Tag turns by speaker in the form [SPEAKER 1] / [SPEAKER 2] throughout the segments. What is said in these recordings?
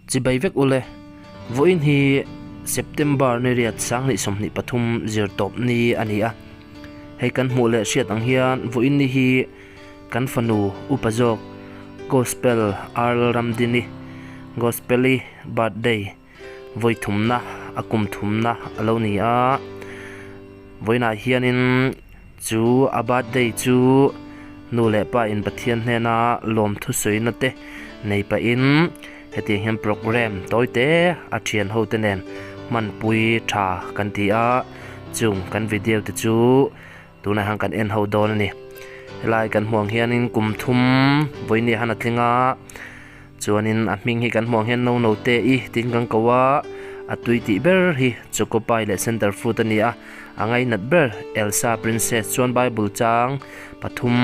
[SPEAKER 1] chi bai vek ule voin hi September ni riat sang ni somni pathum zir top ni ania hei kan hmu le hriat ang hian voin ni hi kan fanu upazok gospel arl ramdini gospeli birthday voi thumna akum thumna alo ni a voina hianin chu a birthday chu nu le pa in pathian hena lom thu soina te nei pa in heti hian program toite a thian ho te nen man pui tha kan ti a chung kan video te chu tuna hang kan en ho don ni helai kan hmuang hianin kum thum voini hana thlinga chuanin a hming hi kan hmuang hian no no te i tin kan kowa atui ti ber hi chocopai le center food ania angai nat ber Elsa princess chuan bible chang pathum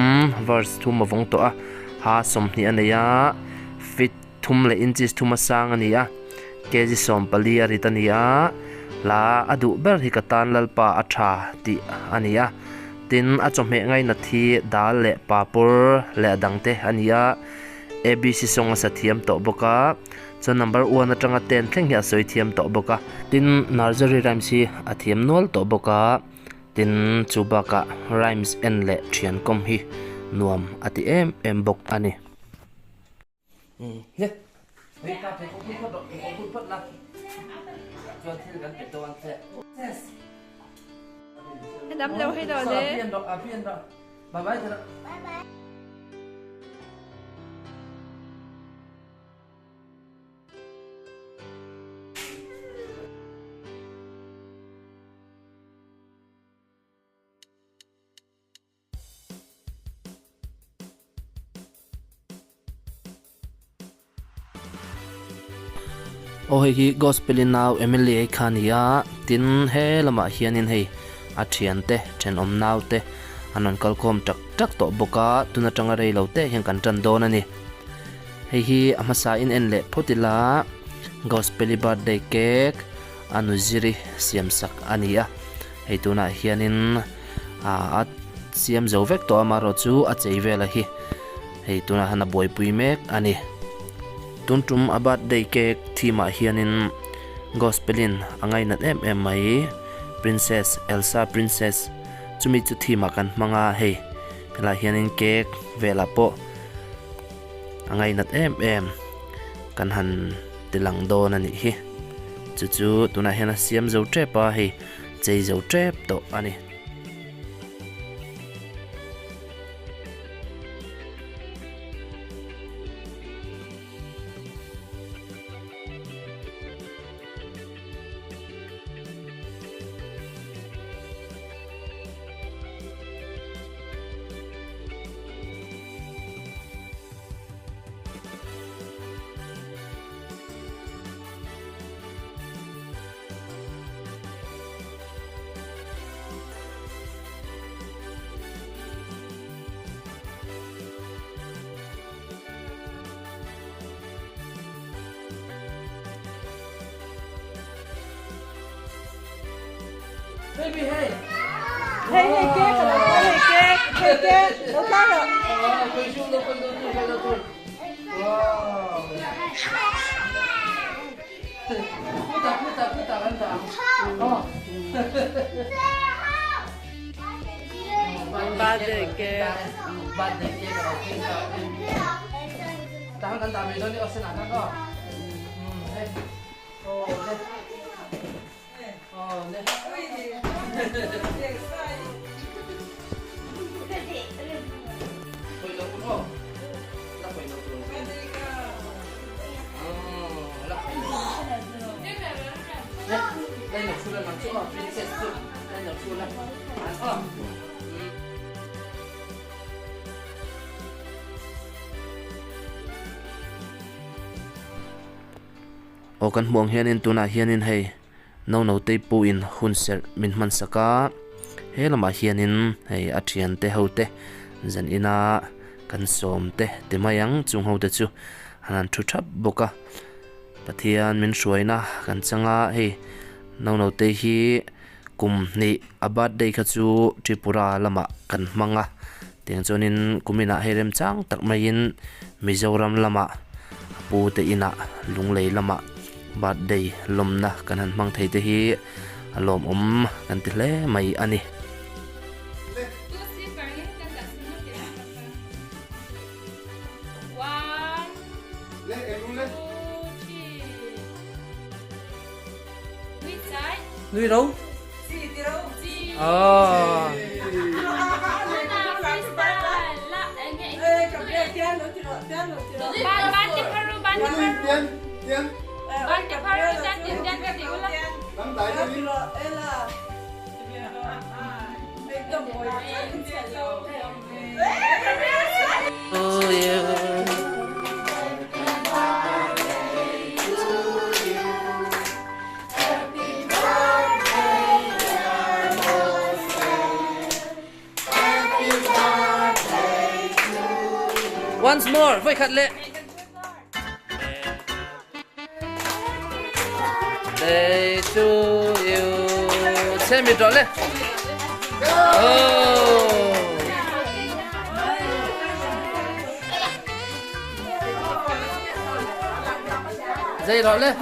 [SPEAKER 1] verse thum awong to a ha som ni ania fit thum le inches thuma sang ania keji som pali aritania la adu ber hi katan lalpa atha ti ania tin a chome ngai na thi dal le papur le dangte ania abc song sa thiam to boka cho number 1 atanga 10 thleng ya soi thiam to boka tin nursery rhymes hi a thiam nol to boka tin chubaka rhymes en le thian kom hi nuam ati em bok ani ne hei ka pe ko phut la cho thil kan pe to an se yes
[SPEAKER 2] đâm đâu hay rồi đấy.
[SPEAKER 1] Phiền đó, bye bye thật.
[SPEAKER 3] Bye bye.
[SPEAKER 1] Oh hi gospelin now Emily khania tin he lama hianin hei a thian te then om naw te anon kalkom tak to boka tuna tanga rei lo te hian kan tan don ani hei hi amasa in en le photila gospel birthday cake anu ziri siam sak ania hei tuna hianin a siam zo vek to amaro chu a chei vela hi hei tuna hana boy pui mek ani tuntum a birthday cake thima hianin gospelin angai nat em mai princess Elsa princess chumi chu thima kan manga hei la hianin cake vela po angai nat em kan han tilang don ani hi chu tuna hian siam zo trepa hei chei zo trep to ani
[SPEAKER 4] Baby, hey!
[SPEAKER 2] Hey, hey, cake rồi, hey, cake, đâu khác rồi.
[SPEAKER 4] Quay xuống đâu, quay đâu thôi. Wow! Cứ tập ăn tạm.
[SPEAKER 2] Birthday cake.
[SPEAKER 4] Birthday cake rồi, cake rồi. Tạm ăn tạm mình thôi đi, ở sân nào đó. Hey. Đây. Đây. Quay lâu cũng không? Ta quay lâu cũng không? Đây là chú là nằm chỗ là princess chú. Đây là chú là
[SPEAKER 1] o kan hmuang hianin tuna hianin hei no te pu in hun ser min man saka he lama hianin hei a thian te ho te zan ina kan som te mayang chung ho te chu hanan thu thap boka pathian min hruaina kan changa hei no te hi kum ni abat dei kha chu Tripura lama kan manga tiang chonin kumina herem chang tak mai in Mizoram lama pu te ina lunglei lama birthday lomna kan han mang thei te hi alom kan ti hle mai ani nuôi đâu once more với khát lệ day to you xem mình rõ lên dây rõ lên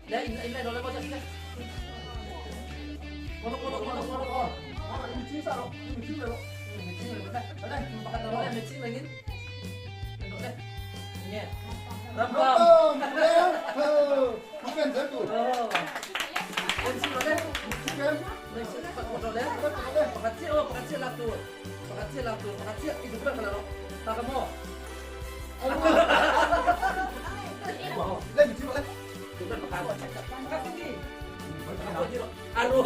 [SPEAKER 4] Đấy, in này rồi lấy bao giờ đấy. Con mình chia sao đâu? Mình chia rồi. Mình chia rồi đây. Ở đây, mình bắt đầu đây, mình chia này đi. Mình đổ đây. Nhẹ. Rầm rầm.
[SPEAKER 3] Không cần tới tụi.
[SPEAKER 4] Mình chia rồi đây. Mình chia bắt đầu đấy. Pakai chia lah tu. Pakai chia itu berapa kalau? Tak kamu.
[SPEAKER 3] Lên mình chia vào đây.
[SPEAKER 4] Aduh.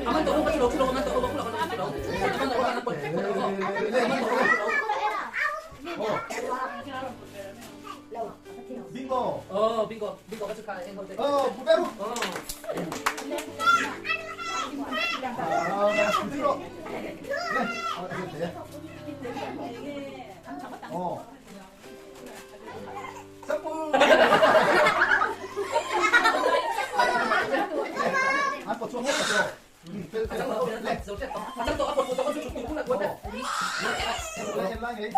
[SPEAKER 4] Aman tuh, aman tuh, aman tuh,
[SPEAKER 3] Bingo.
[SPEAKER 4] bingo kan suka yang kau
[SPEAKER 3] 부대로. 부대로. 네. 이렇게 돼. 삭부. 아빠 좀 했어. 네.
[SPEAKER 4] Macam tu apa foto kau cuci pun nak buat.
[SPEAKER 3] 헬라이.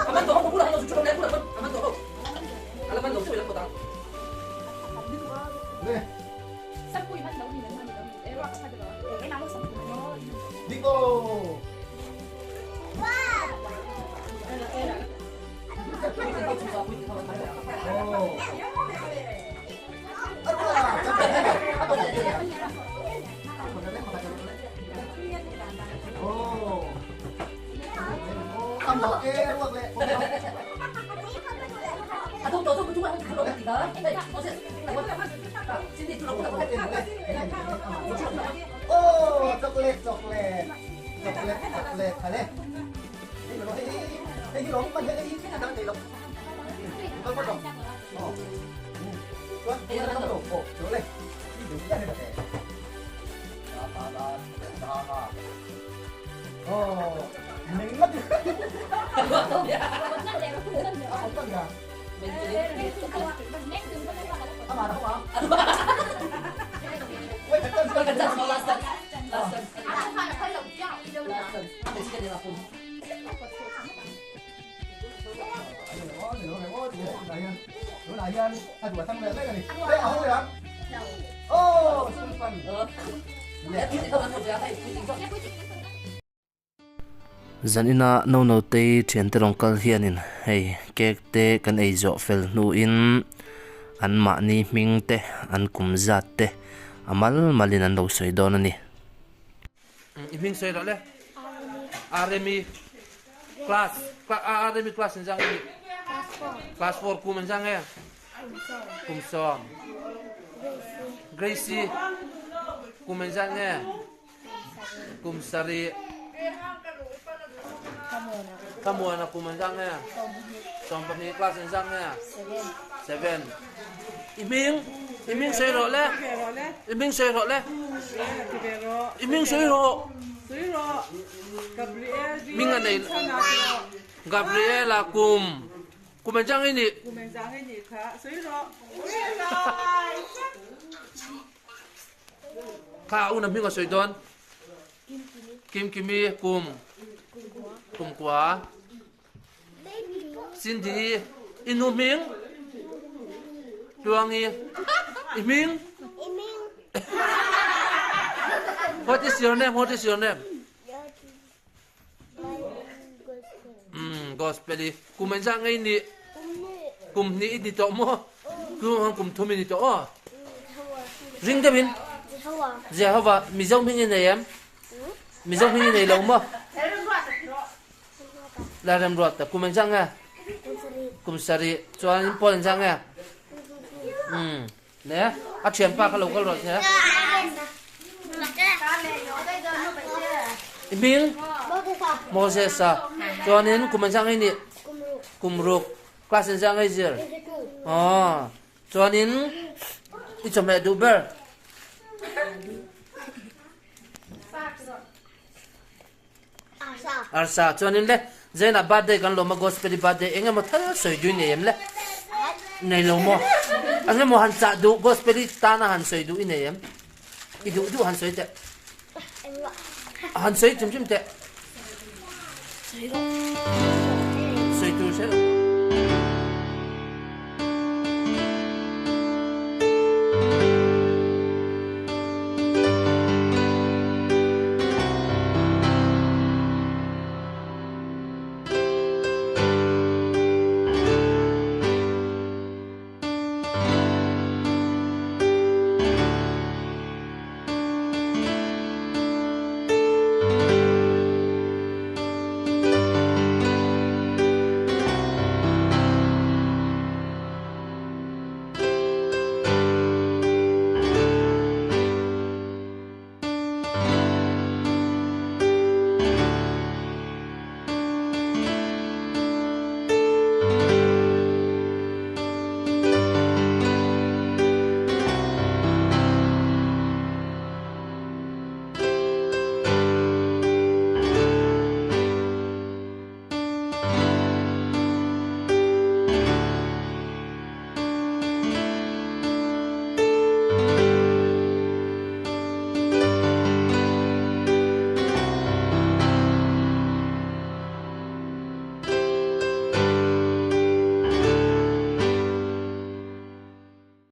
[SPEAKER 4] Aman tu, aku pulang kalau cuci pulang pulang. Aman tu. Alaman tu saya potong.
[SPEAKER 3] 네. 빙고.
[SPEAKER 4] Aduh, tu cuma kalau kita. Sini tu aku nak.
[SPEAKER 3] 초콜릿. 갈래? 이거 너무 많이 해. 이거 나한테 이거. 이거 봐. 좋아. 이거 또. 저래. 이 누가 해야 돼? 나가. 냉면. 어떤 거야? 하나. 왜
[SPEAKER 4] Kacang sama lasan.
[SPEAKER 3] Ayan. Aduh, batang lele kan nih. Aku ya. Simpan.
[SPEAKER 1] Zanina no te thian te rong kal hianin hei kek te kan ei zo fel nu in an ma ni ming te an kum zat te amal malin an lo soi don ani
[SPEAKER 4] Iming soi le. Aremi class. Aremi class njang ni. Class 4 kum njang ya. Kum som. Gracie kum njang ya. Kum sari. Kamu anak kum njang ya. Som pani class njang ya. 7. Iming soi le. Iming soi le. Iming soi Mingan ay Gabriela kumajang ini ka una minga soy don Kim Kimi kum kwa Cindy inuming Duangi Iming What is your name? Gospel. Kumenjang ngay ni. Kum ni dito mo. Kum tumi dito. Ring David. Jehovah. Mizong hingin na yam. Mizong hingin na ilaw mo. Larem rota. Kumenjang nga. Kumsari. Chuan po njang nga. Nè. At siyem pa kalaw kalrot niya. Iming Moses sa. Chuanin kumenjang ini kumruk class in sang ai zir chuan in i chom le du ber arsa chuan in le zena birthday kan lo ma gospel birthday enga ma thal soi du ne em le nei lo mo anga mo han cha du gospel ta na han soi du in em i du han soi te han soi chum chum te